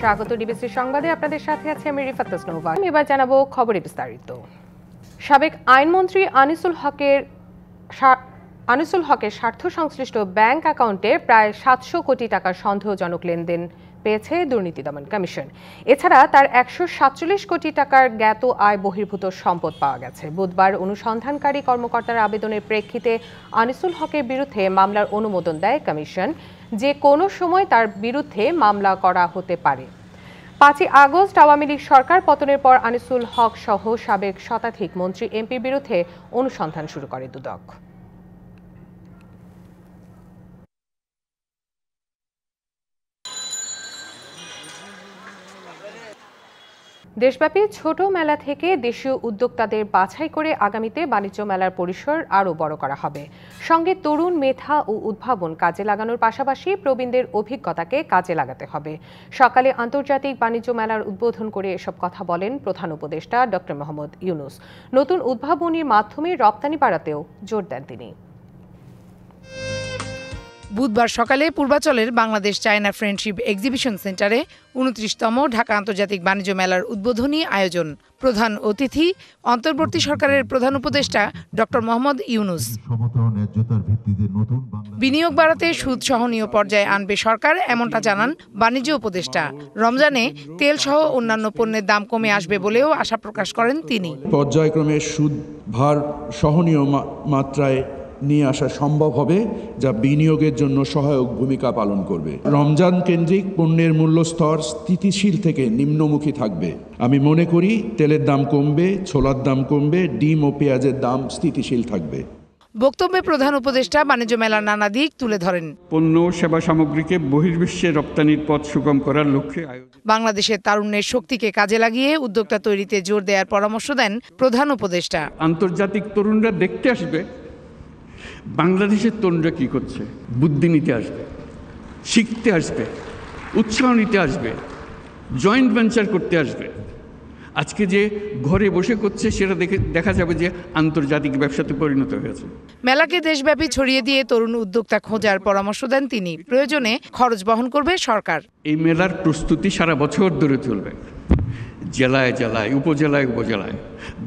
স্বাগত ডিবিসি সংবাদে, আপনাদের সাথে আছে আমি রিফাত তাসনুভা। এবার জানাবো খবরে বিস্তারিত। সাবেক আইনমন্ত্রী আনিসুল হকের স্বার্থ সংশ্লিষ্ট ব্যাংক অ্যাকাউন্টে প্রায় 700 কোটি টাকার সন্দেহজনক লেনদেন পেয়েছে দুর্নীতি দমন কমিশন। এছাড়া তার 147 কোটি টাকার জ্ঞাত আয় বহির্ভূত সম্পদ পাওয়া গেছে। বুধবার অনুসন্ধানকারী কর্মকর্তার আবেদনের প্রেক্ষিতে আনিসুল হকের বিরুদ্ধে মামলার অনুমোদন দেয় কমিশন, যে কোনো সময় তার বিরুদ্ধে মামলা করা হতে পারে। 5 আগস্ট আওয়ামী লীগ সরকার পতনের পর আনিসুল হক সহ সাবেক শতাধিক মন্ত্রী এমপির বিরুদ্ধে অনুসন্ধান শুরু করে দুদক। দেশব্যাপী ছোট মেলা থেকে দেশীয় উদ্যোক্তাদের বাছাই করে আগামীতে বাণিজ্য মেলার পরিসর আরও বড় করা হবে। সঙ্গে তরুণ মেধা ও উদ্ভাবন কাজে লাগানোর পাশাপাশি প্রবীণদের অভিজ্ঞতাকে কাজে লাগাতে হবে। সকালে আন্তর্জাতিক বাণিজ্য মেলার উদ্বোধন করে এসব কথা বলেন প্রধান উপদেষ্টা ডক্টর মোহাম্মদ ইউনূস। নতুন উদ্ভাবনীর মাধ্যমে রপ্তানি বাড়াতেও জোর দেন তিনি। বুধবার সকালে পূর্বাচলের বাংলাদেশ চায়না ফ্রেন্ডশিপ এক্সিবিশন সেন্টারে 29তম ঢাকা আন্তর্জাতিক বাণিজ্য মেলার উদ্বোধনী আয়োজন। প্রধান অতিথি অন্তর্বর্তী সরকারের প্রধান উপদেষ্টা ডক্টর মোহাম্মদ ইউনূস। বিনিয়োগ বাড়াতে সুদ সহনীয় পর্যায়ে আনবে সরকার, এমনটা জানান বাণিজ্য উপদেষ্টা। রমজানে তেল সহ অন্যান্য পণ্যের দাম কমে আসবে বলেও আশা প্রকাশ করেন তিনি। পর্যায়ক্রমে সুদ ভার সহনীয় মাত্রায় নিয়ে আসা সম্ভব হবে, যা বিনিয়োগের জন্য সহায়ক ভূমিকা পালন করবে। রমজান কেন্দ্রিক পণ্যের মূল্য স্তর স্থিতিশীল থেকে নিম্নমুখী থাকবে। আমি মনে করি তেলের দাম কমবে, ছোলার দাম কমবে, ডিম ও পেঁয়াজের দাম স্থিতিশীল থাকবে। বক্তব্যে প্রধান উপদেষ্টা বাণিজ্য মেলার নানা দিক তুলে ধরেন। পণ্য সেবা সামগ্রীকে বহির্বিশ্বে রপ্তানির পথ সুগম করার লক্ষ্যে বাংলাদেশের তারুণ্যের শক্তিকে কাজে লাগিয়ে উদ্যোক্তা তৈরিতে জোর দেওয়ার পরামর্শ দেন প্রধান উপদেষ্টা। আন্তর্জাতিক তরুণরা দেখতে আসবে বাংলাদেশের তরুণরা কী করছে, বুদ্ধি নিতে আসবে, শিখতে আসবে, উৎসাহ নিতে আসবে, জয়েন্ট ভেঞ্চার করতে আসবে। আজকে যে ঘরে বসে করছে সেটা দেখা যাবে যে আন্তর্জাতিক ব্যবসাতে পরিণত হয়েছে। মেলাকে দেশব্যাপী ছড়িয়ে দিয়ে তরুণ উদ্যোক্তা খোঁজার পরামর্শ দেন তিনি। প্রয়োজনে খরচ বহন করবে সরকার। এই মেলার প্রস্তুতি সারা বছর ধরে চলবে। জেলায় জেলায়, উপজেলায় উপজেলায়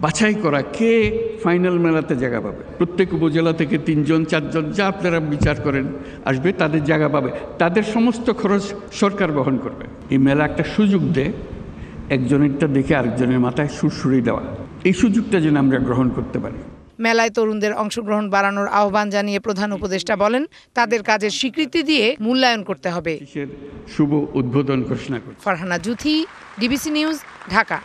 বাছাই করা কে ফাইনাল মেলাতে জায়গা পাবে। প্রত্যেক উপজেলা থেকে 3 জন 4 জন যা আপনারা বিচার করেন আসবে, তাদের জায়গা পাবে। তাদের সমস্ত খরচ সরকার বহন করবে। এই মেলা একটা সুযোগ দেয় একজনেরটা দেখে আরেকজনের মাথায় সুরসুরি দেওয়া। এই সুযোগটা যেন আমরা গ্রহণ করতে পারি। মেলায় তরুণদের অংশগ্রহণ বাড়ানোর আহ্বান জানিয়ে প্রধান উপদেষ্টা বলেন, তাদের কাজের স্বীকৃতি দিয়ে মূল্যায়ন করতে হবে। শুভ উদ্বোধন ঘোষণা করি। Farhana Juthi, DBC news, Dhaka.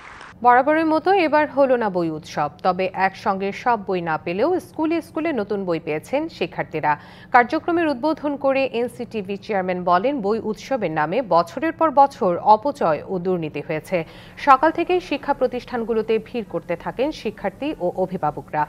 বরাবরের মতো এবার হলো না বই উৎসব, তবে একসঙ্গে সব বই না পেলেও স্কুলে স্কুলে নতুন বই পেয়েছেন শিক্ষার্থীরা। কার্যক্রমের উদ্বোধন করে এনসিটিভি চেয়ারম্যান বলেন, বই উৎসবের নামে বছরের পর বছর অপচয় ও দুর্নীতি হয়েছে। সকাল থেকেই শিক্ষা প্রতিষ্ঠানগুলোতে ভিড় করতে থাকেন শিক্ষার্থী ও অভিভাবকরা।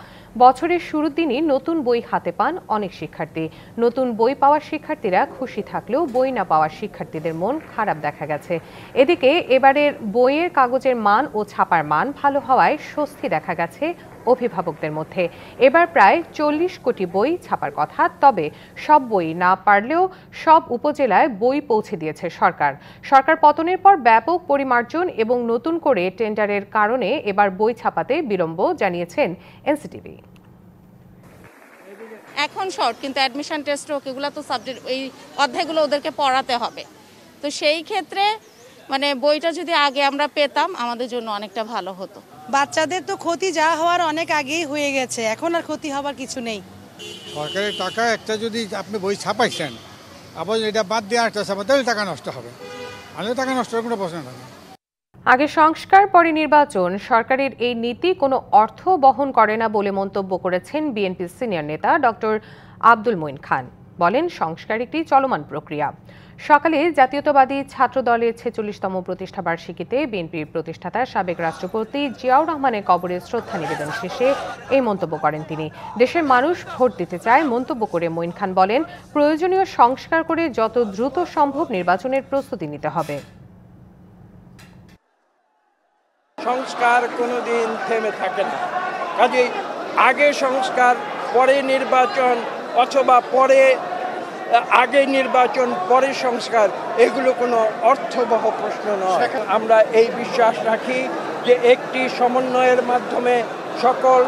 বছরের শুরুর দিনই নতুন বই হাতে পান অনেক শিক্ষার্থী। নতুন বই পাওয়া শিক্ষার্থীরা খুশি থাকলেও বই না পাওয়া শিক্ষার্থীদের মন খারাপ দেখা গেছে। এদিকে এবারের বইয়ের কাগজের মান ও ছাপার মান ভালো হওয়ায় স্বস্তি দেখা গেছে অভিভাবকদের মধ্যে। এবার প্রায় 40 কোটি বই ছাপার কথা, তবে সব বই না পারলেও সব উপজেলায় বই পৌঁছে দিয়েছে সরকার। সরকার পতনের পর ব্যাপক পরিমার্জন এবং নতুন করে টেন্ডারের কারণে এবার বই ছাপাতে বিলম্ব, জানিয়েছেন এনসিটিভি। এখন শর্ট, কিন্তু অ্যাডমিশন টেস্ট হোক, এগুলো তো সাবজেক্ট, এই অধ্যায়গুলো ওদেরকে পড়াতে হবে। তো সেই ক্ষেত্রে মানে বইটা যদি আগে আমরা পেতাম আমাদের জন্য অনেকটা ভালো হতো। বাচ্চাদের তো ক্ষতি যা হওয়ার অনেক আগেই হয়ে গেছে, এখন আর ক্ষতি হবার কিছু নেই। সরকারের টাকা একটা যদি আপনি বই ছাপাইছেন, আবার এটা বাদ দিয়ে আরেকটা ছাপা, তাহলে টাকা নষ্ট হবে। আমি টাকা নষ্ট হওয়ার কোনো প্রশ্ন নেই। আগে সংস্কার পরে নির্বাচন, সরকারের এই নীতি কোনো অর্থ বহন করে না বলে মন্তব্য করেছেন বিএনপির সিনিয়র নেতা ডক্টর আব্দুল মঈন খান। বলেন, সংস্কার একটি চলমান প্রক্রিয়া। সকালে জাতীয়তাবাদী ছাত্র দলের 46তম প্রতিষ্ঠাবার্ষিকীতে বিএনপির প্রতিষ্ঠাতা সাবেক রাষ্ট্রপতি জিয়াউর রহমানের কবরে শ্রদ্ধা নিবেদন শেষে এই মন্তব্য করেন তিনি। দেশের মানুষ ভোট দিতে চায় মন্তব্য করে মঈন খান বলেন, প্রয়োজনীয় সংস্কার করে যত দ্রুত সম্ভব নির্বাচনের প্রস্তুতি নিতে হবে। সংস্কার কোনোদিন থেমে থাকে না, কাজেই আগে সংস্কার, পরে নির্বাচন, অথবা পরে আগে নির্বাচন পরে সংস্কার এগুলো কোনো অর্থবহ প্রশ্ন নয়। আমরা এই বিশ্বাস রাখি যে একটি সমন্বয়ের মাধ্যমে সকল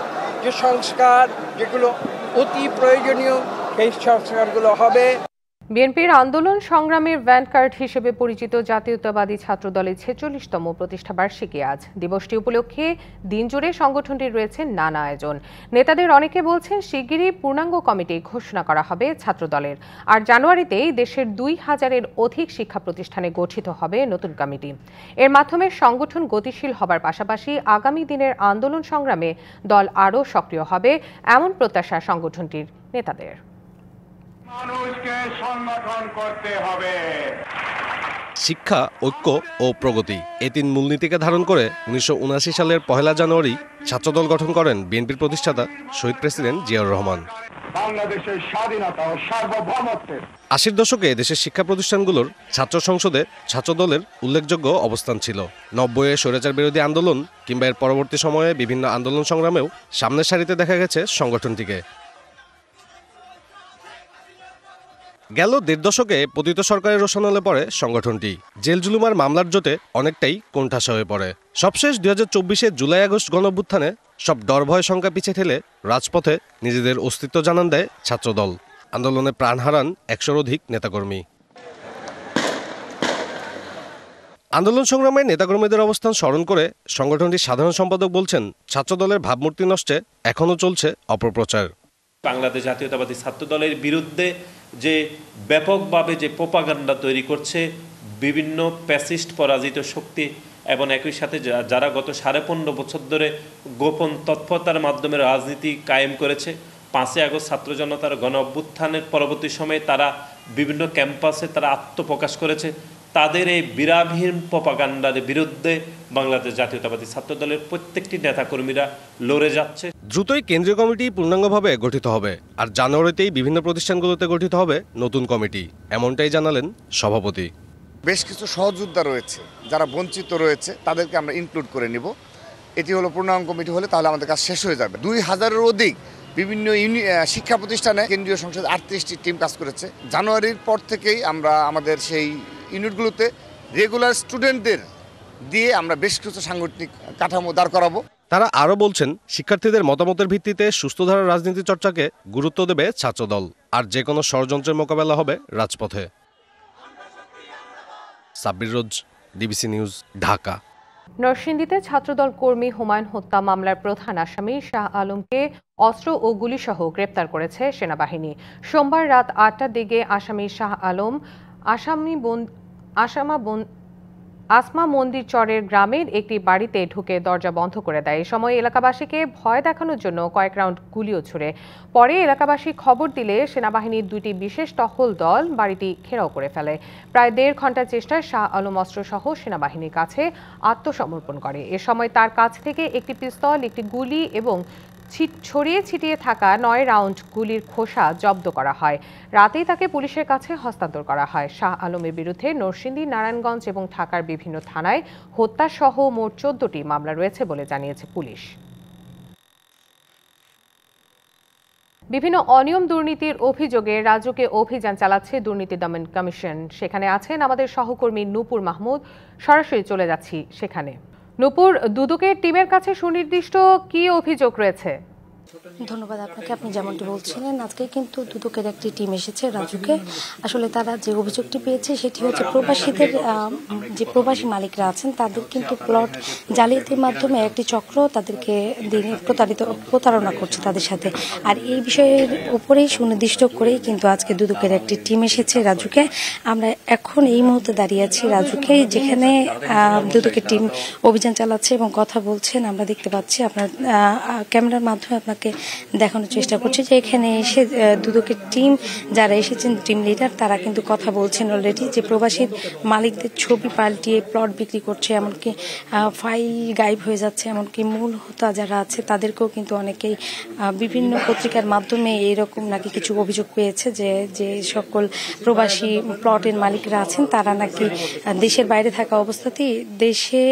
যে সংস্কার যেগুলো অতি প্রয়োজনীয় সেই সংস্কারগুলো হবে। বিএনপির আন্দোলন সংগ্রামের ভ্যানগার্ড হিসেবে পরিচিত জাতীয়তাবাদী ছাত্রদলের ৪৬তম প্রতিষ্ঠাবার্ষিকী আজ। দিবসটি উপলক্ষে দিনজুড়ে সংগঠনটির রয়েছে নানা আয়োজন। নেতাদের অনেকে বলছেন শিগগিরই পূর্ণাঙ্গ কমিটি ঘোষণা করা হবে ছাত্রদলের। আর জানুয়ারিতেই দেশের ২,০০০-এর অধিক শিক্ষা প্রতিষ্ঠানে গঠিত হবে নতুন কমিটি। এর মাধ্যমে সংগঠন গতিশীল হবার পাশাপাশি আগামী দিনের আন্দোলন সংগ্রামে দল আরও সক্রিয় হবে, এমন প্রত্যাশা সংগঠনটির নেতাদের। মানুষকে সংগঠন করতে হবে। শিক্ষা, ঐক্য ও প্রগতি, এই তিন মূলনীতিকে ধারণ করে ১৯৭৯ সালের ১ জানুয়ারি ছাত্রদল গঠন করেন বিএনপির প্রতিষ্ঠাতা শহীদ প্রেসিডেন্ট জিয়াউর রহমান। বাংলাদেশের স্বাধীনতা ও সার্বভৌমত্বের ৮০ দশকে দেশের শিক্ষা প্রতিষ্ঠানগুলোর ছাত্র সংসদে ছাত্রদলের উল্লেখযোগ্য অবস্থান ছিল। ৯০-এ স্বৈরাচার বিরোধী আন্দোলন কিংবা এর পরবর্তী সময়ে বিভিন্ন আন্দোলন সংগ্রামেও সামনের সারিতে দেখা গেছে সংগঠনটিকে। গেল ১.৫ দশকে পতিত সরকারের রোশনালে পড়ে সংগঠনটি। জেল জুলুমার মামলার জোটে অনেকটাই কোণঠাসা হয়ে পড়ে। সবশেষ ২০২৪-এ জুলাই-আগস্ট গণঅভ্যুত্থানে সব ডর ভয় শঙ্কা পিছে ঠেলে রাজপথে নিজেদের অস্তিত্ব জানান দেয় ছাত্রদল। আন্দোলনে প্রাণ হারান ১০০-র অধিক নেতাকর্মী। আন্দোলন সংগ্রামের নেতাকর্মীদের অবস্থান স্মরণ করে সংগঠনটির সাধারণ সম্পাদক বলছেন, ছাত্রদলের ভাবমূর্তি নষ্টে এখনও চলছে অপপ্রচার। বাংলাদেশ জাতীয়তাবাদী ছাত্রদলের বিরুদ্ধে যে ব্যাপকভাবে যে প্রোপাগান্ডা তৈরি করছে বিভিন্ন প্যাসিস্ট পরাজিত শক্তি, এবং একই সাথে যারা গত ১৫.৫ বছর ধরে গোপন তৎপরতার মাধ্যমে রাজনীতি কায়েম করেছে, ৫ই আগস্ট ছাত্র জনতার গণ অভ্যুত্থানের পরবর্তী সময়ে তারা বিভিন্ন ক্যাম্পাসে তারা আত্মপ্রকাশ করেছে, তাদের এই বিরামহীন প্রোপাগান্ডার বিরুদ্ধে বাংলাদেশ জাতীয়তাবাদী ছাত্রদলের প্রত্যেকটি নেতাকর্মীরা লড়ে যাচ্ছে। দ্রুতই কেন্দ্রীয় কমিটি পূর্ণাঙ্গভাবে গঠিত হবে, আর জানুয়ারিতেই বিভিন্ন প্রতিষ্ঠানগুলোতে গঠিত হবে নতুন কমিটি, এমনটাই জানালেন সভাপতি। বেশ কিছু সহযোদ্ধা রয়েছে যারা বঞ্চিত রয়েছে, তাদেরকে আমরা ইনক্লুড করে নিব। এটি হলো পূর্ণাঙ্গ কমিটি হলে তাহলে আমাদের কাজ শেষ হয়ে যাবে। ২,০০০-এর অধিক বিভিন্ন শিক্ষা প্রতিষ্ঠানে কেন্দ্রীয় সংসদ ৩৮টি টিম কাজ করেছে। জানুয়ারির পর থেকেই আমরা আমাদের সেই ইউনিটগুলোতে রেগুলার স্টুডেন্টদের দিয়ে আমরা বেশ কিছু সাংগঠনিক কাঠামো দাঁড় করাবো। তারা আরও বলছেন, শিক্ষার্থীদের মতামতের ভিত্তিতে সুস্থধারার রাজনীতি চর্চাকে গুরুত্ব দেবে ছাত্রদল, আর যে কোনো ষড়যন্ত্রের মোকাবেলা হবে রাজপথে। সাব্বির রোজ, ডিবিসি নিউজ, ঢাকা। নরসিংদীতে ছাত্রদল কর্মী হুমায়ুন হত্যা মামলার প্রধান আসামি শাহ আলমকে অস্ত্র ও গুলিসহ গ্রেপ্তার করেছে সেনাবাহিনী। সোমবার রাত ৮টার দিকে আসামি শাহ আলম আসমা মন্দির চরের গ্রামের একটি বাড়িতে ঢুকে দরজা বন্ধ করে দেয়। এ সময় এলাকাবাসীকে ভয় দেখানোর জন্য কয়েক রাউন্ড গুলিও ছুড়ে। পরে এলাকাবাসী খবর দিলে সেনাবাহিনীর ২টি বিশেষ টহল দল বাড়িটি ঘেরাও করে ফেলে। প্রায় ১.৫ ঘন্টার চেষ্টায় শাহ আলম অস্ত্রসহ সেনাবাহিনীর কাছে আত্মসমর্পণ করে। এ সময় তার কাছ থেকে একটি পিস্তল, একটি গুলি এবং ছড়িয়ে ছিটিয়ে থাকা ৯ রাউন্ড গুলির খোসা জব্দ করা হয়। রাতেই তাকে পুলিশের কাছে হস্তান্তর করা হয়। শাহ আলমের বিরুদ্ধে নরসিংদী, নারায়ণগঞ্জ এবং ঢাকার বিভিন্ন থানায় হত্যাসহ মোট ১৪টি মামলা রয়েছে বলে জানিয়েছে পুলিশ। বিভিন্ন অনিয়ম দুর্নীতির অভিযোগে রাজুকে অভিযান চালাচ্ছে দুর্নীতি দমন কমিশন। সেখানে আছেন আমাদের সহকর্মী নূপুর মাহমুদ। সরাসরি চলে যাচ্ছি সেখানে। নূপুর, দুদকের টিমের কাছে সুনির্দিষ্ট কি অভিযোগ রয়েছে? ধন্যবাদ আপনাকে। আপনি যেমনটি বলছিলেন, আজকে কিন্তু দুদকের একটি টিম এসেছে রাজুকে। আসলে তারা যে অভিযোগটি পেয়েছে সেটি হচ্ছে প্রবাসীদের যে প্রবাসী মালিকরা আছেন তাদের কিন্তু প্লট জালিয়াতির মাধ্যমে একটি চক্র তাদেরকে প্রতারণা করছে তাদের সাথে। আর এই বিষয়ের উপরেই সুনির্দিষ্ট করেই কিন্তু আজকে দুদকের একটি টিম এসেছে রাজুকে। আমরা এখন এই মুহূর্তে দাঁড়িয়ে আছি রাজুকে, যেখানে দুদকের টিম অভিযান চালাচ্ছে এবং কথা বলছেন। আমরা দেখতে পাচ্ছি, আপনার ক্যামেরার মাধ্যমে আপনাকে দেখানোর চেষ্টা করছি যে এখানে এসে দুদকের টিম যারা এসেছেন, টিম লিডার, তারা কিন্তু কথা বলছেন অলরেডি যে প্রবাসী মালিকদের ছবি পাল্টিয়ে প্লট বিক্রি করছে, এমনকি ফাইল গায়েব হয়ে যাচ্ছে, এমনকি মূল হোতা যারা আছে তাদেরকেও কিন্তু অনেকেই বিভিন্ন পত্রিকার মাধ্যমে এইরকম নাকি কিছু অভিযোগ পেয়েছে যে সকল প্রবাসী প্লটের মালিকরা আছেন তারা নাকি দেশের বাইরে থাকা অবস্থাতেই দেশে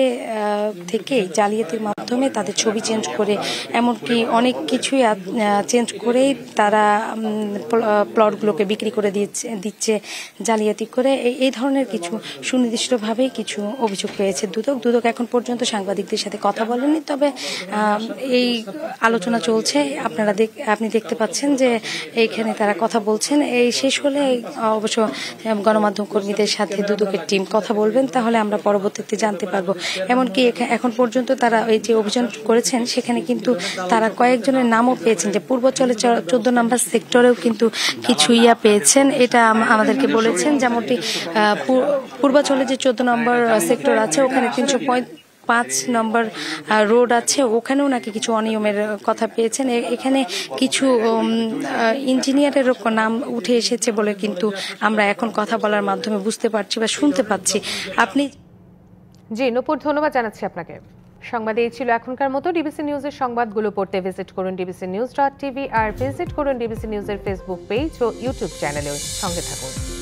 থেকে জালিয়াতির মাধ্যমে তাদের ছবি চেঞ্জ করে এমনকি অনেক কিছুই চেঞ্জ করেই তারা প্লটগুলোকে বিক্রি করে দিচ্ছে জালিয়াতি করে, এই ধরনের কিছু সুনির্দিষ্টভাবেই কিছু অভিযোগ পেয়েছে দুদক এখন পর্যন্ত সাংবাদিকদের সাথে কথা বলেনি। তবে এই আলোচনা চলছে, আপনি দেখতে পাচ্ছেন যে এইখানে তারা কথা বলছেন। এই শেষ হলে অবশ্য গণমাধ্যম কর্মীদের সাথে দুদকের টিম কথা বলবেন, তাহলে আমরা পরবর্তীতে জানতে পারবো। এমনকি এখন পর্যন্ত তারা এই যে অভিযান করেছেন সেখানে কিন্তু তারা কয়েকজনের নামও পেয়েছেন, যে পূর্বাঞ্চলে 14 নম্বর সেক্টরেও কিন্তু কিছু পেয়েছেন, এটা আমাদেরকে বলেছেন। যেমনটি পূর্বাঞ্চলে যে 14 নম্বর সেক্টর আছে ওখানে 305 নম্বর রোড আছে, ওখানেও নাকি কিছু অনিয়মের কথা পেয়েছেন। এখানে কিছু ইঞ্জিনিয়ারের নাম উঠে এসেছে বলে কিন্তু আমরা এখন কথা বলার মাধ্যমে বুঝতে পারছি বা শুনতে পাচ্ছি। আপনি জি নূপুর, ধন্যবাদ জানাচ্ছি আপনাকে। সংবাদ এই ছিল এখনকার মতো। ডিবিসি নিউজের সংবাদগুলো পড়তে ভিজিট করুন dbcnews.tv আর ভিজিট করুন ডিবিসি নিউজের ফেসবুক পেজ ও ইউটিউব চ্যানেলেও। সঙ্গে থাকুন।